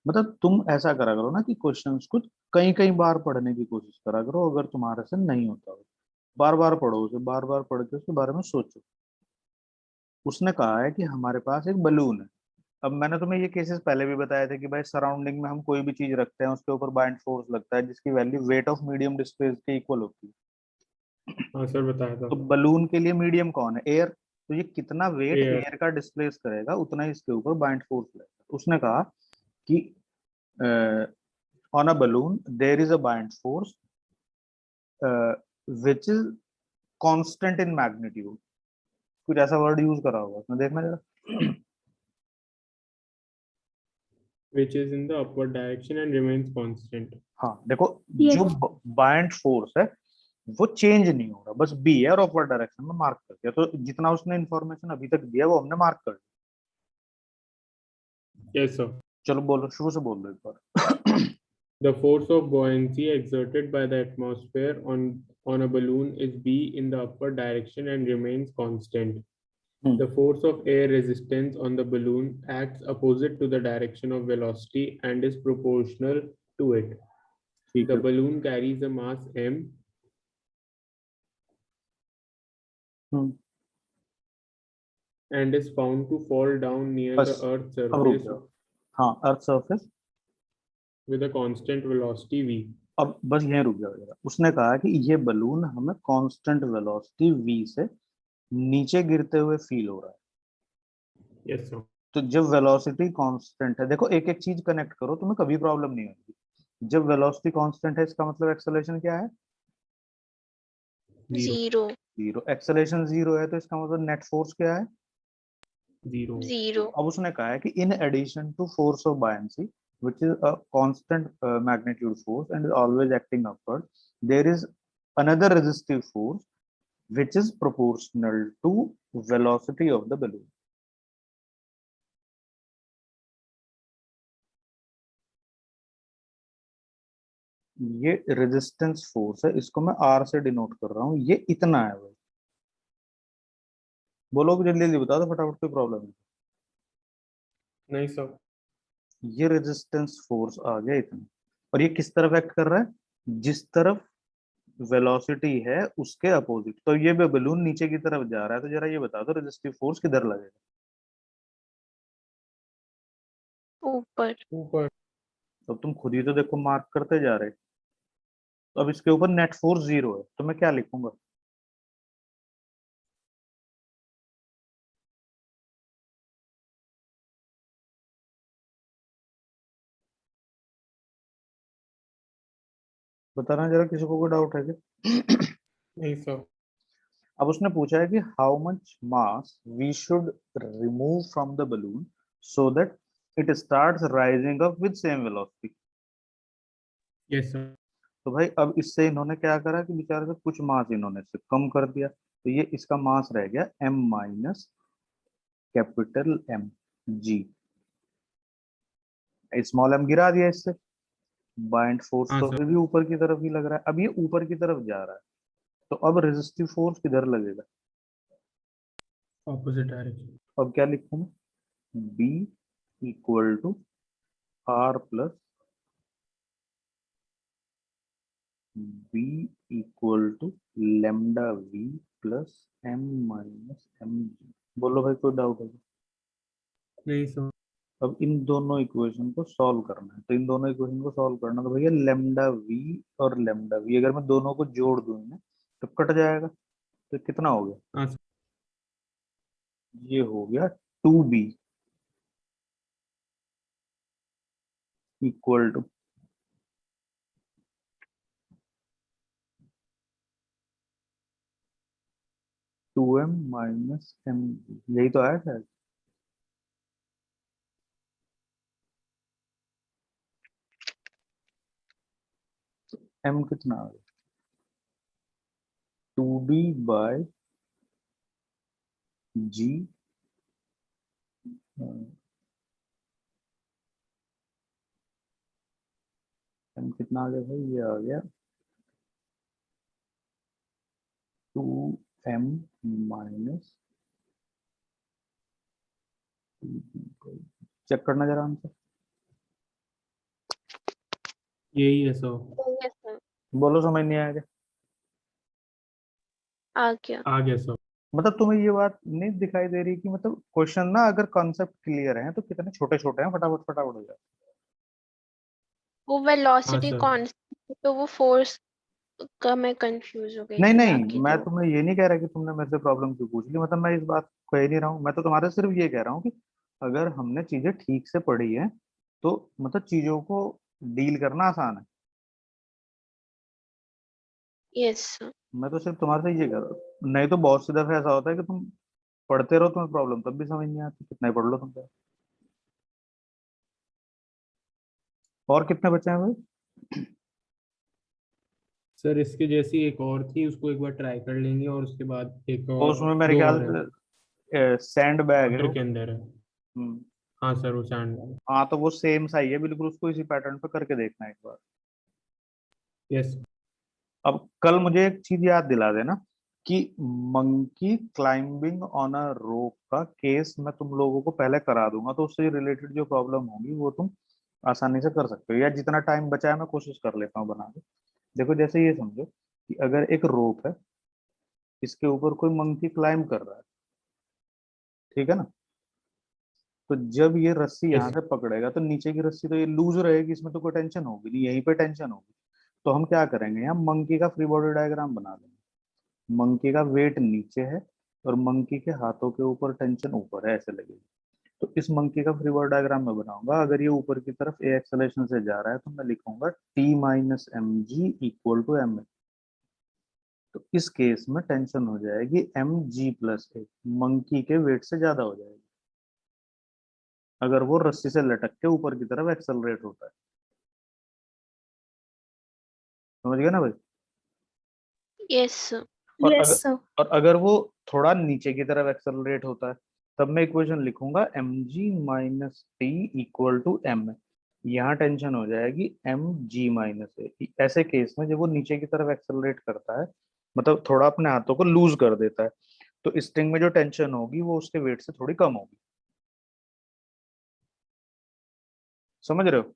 [SPEAKER 1] मतलब तुम ऐसा करा करो ना कि क्वेश्चंस कुछ कई कई बार पढ़ने की कोशिश करा करो, अगर तुम्हारे से नहीं होता हो बार बार पढ़ो उसे, बार बार पढ़ के उसके बारे में सोचो। उसने कहा है कि हमारे पास एक बलून है। अब मैंने तुम्हें ये केसेस पहले भी बताए थे कि भाई सराउंडिंग में हम कोई भी चीज रखते हैं उसके ऊपर बाइंड फोर्स लगता है जिसकी value weight of medium displace के इक्वल होती है।
[SPEAKER 4] हाँ सर, बताया था।
[SPEAKER 1] तो बलून के लिए मीडियम कौन है? एयर। तो ये कितना वेट
[SPEAKER 4] एयर।
[SPEAKER 1] एयर का डिस्प्लेस करेगा उतना ही इसके ऊपर बाइंड फोर्स लगेगा। उसने कहा कि on a balloon there is a buoyant force which is constant in magnitude। कुछ ऐसा वर्ड यूज करा होगा उसमें, देखना जरा।
[SPEAKER 4] Which is in the upward direction and remains constant।
[SPEAKER 1] हाँ देखो,
[SPEAKER 2] Yes.
[SPEAKER 1] जो बाइंड फोर्स है वो चेंज नहीं हो रहा, बस बी है और अपवर्ड डायरेक्शन में मार्क कर दिया, तो जितना उसने इन्फॉर्मेशन अभी तक दिया वो हमने मार्क कर दिया।
[SPEAKER 4] Yes sir।
[SPEAKER 1] चलो बोलो, शुरू से बोल दो एक बार।
[SPEAKER 4] The force of buoyancy exerted by the atmosphere on a balloon is B in the upward direction and remains constant। The force of air resistance on the balloon acts opposite to the direction of velocity and is proportional to it।
[SPEAKER 1] ठीक
[SPEAKER 4] The
[SPEAKER 1] है।
[SPEAKER 4] balloon carries a mass m and is found to fall down near the
[SPEAKER 1] बस
[SPEAKER 4] Earth's
[SPEAKER 1] अब रुक
[SPEAKER 4] surface
[SPEAKER 1] जाओ। हाँ, earth surface.
[SPEAKER 4] with a constant velocity v।
[SPEAKER 1] अब बस यहीं रुक जाओ जरा। उसने कहा कि ये बलून हमें कांस्टेंट वेलोसिटी v से नीचे गिरते हुए फील हो रहा है।
[SPEAKER 4] Yes sir।
[SPEAKER 1] तो जब वेलोसिटी कांस्टेंट है, देखो एक एक चीज कनेक्ट करो, तुम्हें कभी प्रॉब्लम नहीं होगी। जब वेलोसिटी कांस्टेंट है इसका मतलब एक्सेलरेशन क्या है?
[SPEAKER 4] Zero.
[SPEAKER 3] Zero
[SPEAKER 1] zero. Acceleration zero है तो इसका मतलब नेट फोर्स क्या है?
[SPEAKER 4] जीरो।
[SPEAKER 3] जीरो
[SPEAKER 1] अब उसने कहा है कि in addition to force of buoyancy which is a constant magnitude force and is always acting upward, there is another resistive force which is proportional to velocity of the balloon. ये resistance force है, इसको मैं are से denote कर रहा हूँ, ये इतना है भाई। बोलो जल्दी जल्दी बता दो फटाफट, कोई प्रॉब्लम है?
[SPEAKER 4] नहीं सर।
[SPEAKER 1] ये रेजिस्टेंस फोर्स आ गया इतना, और ये किस तरफ एक्ट कर रहा है? जिस तरफ वेलोसिटी है उसके अपोजिट। तो ये बलून नीचे की तरफ जा रहा है, तो जरा ये बता दो रेजिस्टिव फोर्स किधर लगेगा?
[SPEAKER 3] ऊपर।
[SPEAKER 4] ऊपर।
[SPEAKER 1] तो तुम खुद ही तो देखो मार्क करते जा रहे। तो अब इसके ऊपर नेट फोर्स जीरो है, तो मैं क्या लिखूंगा? बताना जरा, किसी को कोई डाउट है क्या?
[SPEAKER 4] नहीं सर।
[SPEAKER 1] अब उसने पूछा है कि how much mass we should remove from the balloon so that it starts rising up with same velocity.
[SPEAKER 4] Yes sir.
[SPEAKER 1] तो भाई अब इससे इन्होंने क्या करा कि बेचारे से कुछ मास इन्होंने इससे कम कर दिया, तो ये इसका मास रह गया m minus capital M g। Small m गिरा दिया इससे, बाइंड फोर्स
[SPEAKER 4] हाँ
[SPEAKER 1] तो
[SPEAKER 4] सर।
[SPEAKER 1] फिर भी ऊपर की तरफ ही लग रहा है। अब ये ऊपर की तरफ जा रहा है, तो अब रेजिस्टिव फोर्स किधर लगेगा?
[SPEAKER 4] Opposite direction.
[SPEAKER 1] अब क्या लिखूं मैं? B equal to R plus B equal to lambda V plus M minus mg। बोलो भाई, कोई डाउट है?
[SPEAKER 4] नहीं सर।
[SPEAKER 1] अब इन दोनों इक्वेशन को सॉल्व करना है, तो इन दोनों इक्वेशन को सॉल्व करना, तो भैया लेमडा V और लेमडा V अगर मैं दोनों को जोड़ दूं ना तो कट जाएगा। तो कितना हो गया?
[SPEAKER 4] हाँ सर।
[SPEAKER 1] ये हो गया 2B equal to 2M minus M। यही तो आया शायद। M कितना आ गया? 2B bye G। M कितना आ गया भाई? ये आ गया 2M माइनस। चेक करना जरा आंसर।
[SPEAKER 4] यही है सर।
[SPEAKER 3] Yes sir.
[SPEAKER 1] बोलो समझ नहीं आया क्या?
[SPEAKER 3] आ गया।
[SPEAKER 4] आ गया सर।
[SPEAKER 1] मतलब तुम्हें ये बात नहीं दिखाई दे रही कि मतलब क्वेश्चन ना अगर कॉन्सेप्ट क्लियर है तो कितने छोटे छोटे हैं, फटाफट फटाफट हो जाए।
[SPEAKER 3] वो
[SPEAKER 4] हाँ
[SPEAKER 3] वेलोसिटी
[SPEAKER 4] सर।
[SPEAKER 3] कांस्टेंट, तो वो फोर्स का मैं कंफ्यूज हो गई
[SPEAKER 1] नहीं
[SPEAKER 3] थी
[SPEAKER 1] नहीं,
[SPEAKER 3] बाकी
[SPEAKER 1] मैं
[SPEAKER 3] तो।
[SPEAKER 1] तुम्हें ये नहीं कह रहा कि तुमने मेरे से प्रॉब्लम क्यों पूछ ली, मतलब मैं इस बात को कह नहीं रहा हूँ। मैं तो तुम्हारे सिर्फ ये कह रहा हूँ कि अगर हमने चीजें ठीक से पढ़ी है तो मतलब चीजों को डील करना आसान है।
[SPEAKER 3] Yes sir.
[SPEAKER 1] मैं तो सिर्फ तुम्हारे से ये कह रहा हूँ, नहीं तो बहुत सी दफे ऐसा होता है कि तुम पढ़ते रहो, तुम्हें प्रॉब्लम तब भी समझ नहीं आती, कितना ही पढ़ लो तुम तो। और कितने बचे हैं भाई?
[SPEAKER 4] सर इसके जैसी एक और थी, उसको एक बार ट्राई कर लेंगे और उसके बाद एक
[SPEAKER 1] और
[SPEAKER 4] और,
[SPEAKER 1] उसमें मेरे
[SPEAKER 4] दो
[SPEAKER 1] ख्याल
[SPEAKER 4] और है।
[SPEAKER 1] से सैंड बैग है
[SPEAKER 4] वाटर
[SPEAKER 1] वो।
[SPEAKER 4] के अंदर है।
[SPEAKER 1] हम्म।
[SPEAKER 4] हाँ सर, वो सैंड वाला।
[SPEAKER 1] हाँ तो वो सेम सा ही है बिल्कुल, उसको इसी पैटर्न पे करके देखना एक बार।
[SPEAKER 4] यस।
[SPEAKER 1] अब कल मुझे एक चीज याद दिला देना कि मंकी क्लाइंबिंग ऑन अ रोप का केस मैं तुम लोगों को पहले करा दूंगा, तो उससे रिलेटेड जो प्रॉब्लम होगी वो तुम आसानी से कर सकते हो, या जितना टाइम बचा है मैं कोशिश कर लेता हूँ बना के। देखो जैसे ये समझो कि अगर एक रोप है, इसके ऊपर कोई मंकी क्लाइंब कर रहा है, ठीक है ना? तो जब ये रस्सी यहाँ
[SPEAKER 4] यस।
[SPEAKER 1] से पकड़ेगा तो नीचे की रस्सी तो ये लूज रहेगी, इसमें तो कोई टेंशन होगी नहीं, यहीं पे टेंशन होगी। तो हम क्या करेंगे, यहाँ मंकी का फ्री बॉडी डायग्राम बना देंगे। मंकी का वेट नीचे है और मंकी के हाथों के ऊपर टेंशन ऊपर है, ऐसे लगेगी। तो इस मंकी का फ्री बॉडी डायग्राम मैं बनाऊंगा। अगर ये ऊपर की तरफ ए एक्सेलरेशन से जा रहा है तो मैं लिखूंगा T minus M G equal to M A. तो इस केस में टेंशन हो जाएगी M G plus A, monkey के वेट से ज्यादा हो जाएगी अगर वो रस्सी से लटक के ऊपर की तरफ एक्सेलरेट होता है। समझ गए ना भाई?
[SPEAKER 3] यस
[SPEAKER 1] और
[SPEAKER 2] Yes,
[SPEAKER 1] अगर
[SPEAKER 2] sir.
[SPEAKER 1] और अगर वो थोड़ा नीचे की तरफ एक्सेलरेट होता है तब मैं इक्वेशन लिखूंगा M G minus T equal to M. यहाँ टेंशन हो जाएगी एम जी माइनस ए। ऐसे केस में जब वो नीचे की तरफ एक्सेलरेट करता है, मतलब थोड़ा अपने हाथों को लूज कर देता है, तो स्ट्रिंग में जो टेंशन होगी वो उसके वेट से थोड़ी कम होगी। समझ रहे हो?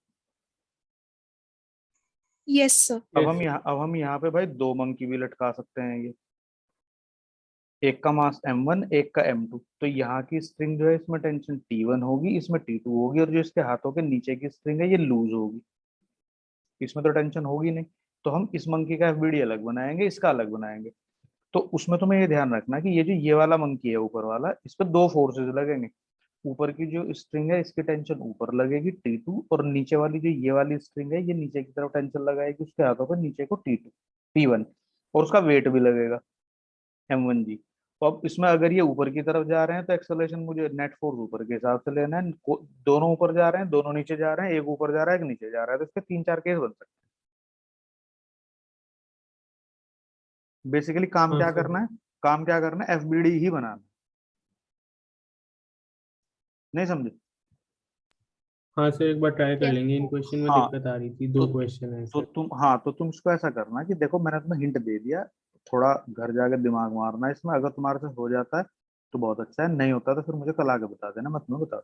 [SPEAKER 2] Yes, sir.
[SPEAKER 1] अब हम यहाँ पे भाई दो मंकी भी लटका सकते हैं। ये एक का मास m1 एक का m2, तो यहाँ की स्ट्रिंग जो है इसमें टेंशन T1 होगी, इसमें T2 होगी, और जो इसके हाथों के नीचे की स्ट्रिंग है ये लूज होगी, इसमें तो टेंशन होगी नहीं। तो हम इस मंकी का एफबीडी अलग बनाएंगे, इसका अलग बनाएंगे। तो उसमें तुम्हें ये ध्यान रखना कि ये जो ये वाला मंकी है ऊपर वाला, इस पर दो फोर्सेज लगेंगे। ऊपर की जो स्ट्रिंग है इसकी टेंशन ऊपर लगेगी T2, और नीचे वाली जो ये वाली स्ट्रिंग है ये नीचे की तरफ टेंशन लगाएगी उसके हाथों पर नीचे को T2 T1, और उसका वेट भी लगेगा m1 जी। तो अब इसमें अगर ये ऊपर की तरफ जा रहे हैं तो एक्सेलरेशन मुझे नेट फोर्स ऊपर के हिसाब से लेना है। दोनों ऊपर जा रहे हैं, दोनों नीचे जा रहे हैं, एक ऊपर जा रहा है एक नीचे जा रहा है, तो इसके तीन चार केस बन सकते हैं। बेसिकली काम
[SPEAKER 4] हाँ
[SPEAKER 1] क्या
[SPEAKER 4] सर।
[SPEAKER 1] करना है, काम क्या करना है, एफबीडी ही बनाना है। नहीं समझे?
[SPEAKER 4] हाँ सर, एक बार ट्राई कर
[SPEAKER 3] यस
[SPEAKER 4] लेंगे। इन क्वेश्चन में
[SPEAKER 1] हाँ,
[SPEAKER 4] दिक्कत आ रही थी,
[SPEAKER 1] तो
[SPEAKER 4] दो क्वेश्चन है
[SPEAKER 1] तो
[SPEAKER 4] सर।
[SPEAKER 1] तुम इसको ऐसा करना कि देखो मैंने तुम्हें हिंट दे दिया, थोड़ा घर जाके दिमाग मारना है इसमें। अगर तुम्हारे से हो जाता है तो बहुत अच्छा है, नहीं होता तो फिर मुझे कल आके बता देना, मैं तुम्हें बता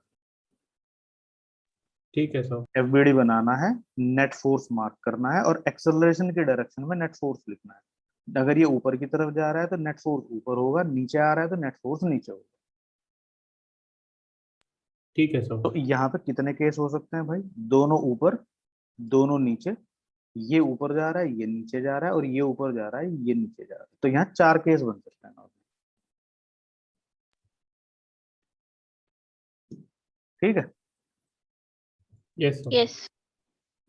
[SPEAKER 4] ठीक है सर।
[SPEAKER 1] दूँ। एफबीडी बनाना है, नेट फोर्स मार्क करना है, और एक्सेलरेशन की डायरेक्शन में नेट फोर्स लिखना है। अगर ये ऊपर की तरफ जा रहा है तो नेट फोर्स ऊपर होगा, नीचे आ रहा है तो नेट फोर्स नीचे होगा।
[SPEAKER 4] ठीक है सर।
[SPEAKER 1] तो यहाँ पे कितने केस हो सकते हैं भाई? दोनों ऊपर दोनों नीचे, ये ऊपर जा रहा है ये नीचे जा रहा है, और ये ऊपर जा रहा है ये नीचे जा रहा है, तो यहाँ चार केस बन सकते हैं। ठीक है?
[SPEAKER 4] Yes sir.
[SPEAKER 3] यस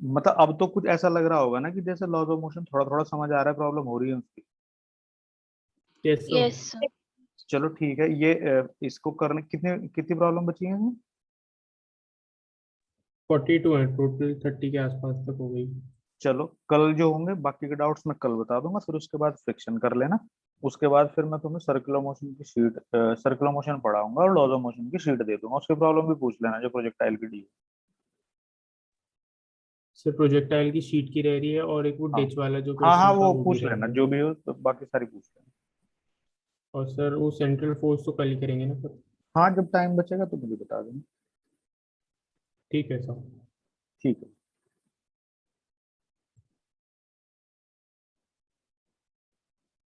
[SPEAKER 1] मतलब अब तो कुछ ऐसा लग रहा होगा ना कि जैसे लॉज ऑफ मोशन थोड़ा थोड़ा समझ आ रहा है, प्रॉब्लम हो रही है उसकी।
[SPEAKER 4] Yes sir.
[SPEAKER 3] यस
[SPEAKER 1] चलो ठीक है, ये इसको करने कितने कितनी प्रॉब्लम बची है?
[SPEAKER 4] 42 है टोटल, 30 के आसपास तक हो गई।
[SPEAKER 1] चलो कल जो होंगे बाकी के डाउट्स मैं कल बता दूंगा, फिर उसके बाद फ्रिक्शन कर लेना। उसके बाद फिर मैं तुम्हें सर्कुलर मोशन की शीट, सर्कुलर मोशन पढ़ाऊंगा और लॉज ऑफ मोशन की शीट दे दूंगा, उसकी प्रॉब्लम भी पूछ लेना जो प्रोजेक्टाइल की डी।
[SPEAKER 4] सर प्रोजेक्टाइल की शीट की रह रही है, और एक वो
[SPEAKER 1] हाँ
[SPEAKER 4] डिच वाला जो
[SPEAKER 1] हाँ हाँ,
[SPEAKER 4] क्वेश्चन था
[SPEAKER 1] वो
[SPEAKER 4] वो भी
[SPEAKER 1] पूछ लेना
[SPEAKER 4] रहेगा।
[SPEAKER 1] जो भी हो, तो बाकी सारी पूछ लेना।
[SPEAKER 4] और सर वो सेंट्रल फोर्स तो कल ही करेंगे ना सर?
[SPEAKER 1] हाँ, जब टाइम बचेगा तो मुझे बता देना।
[SPEAKER 4] ठीक है सर।
[SPEAKER 1] ठीक है।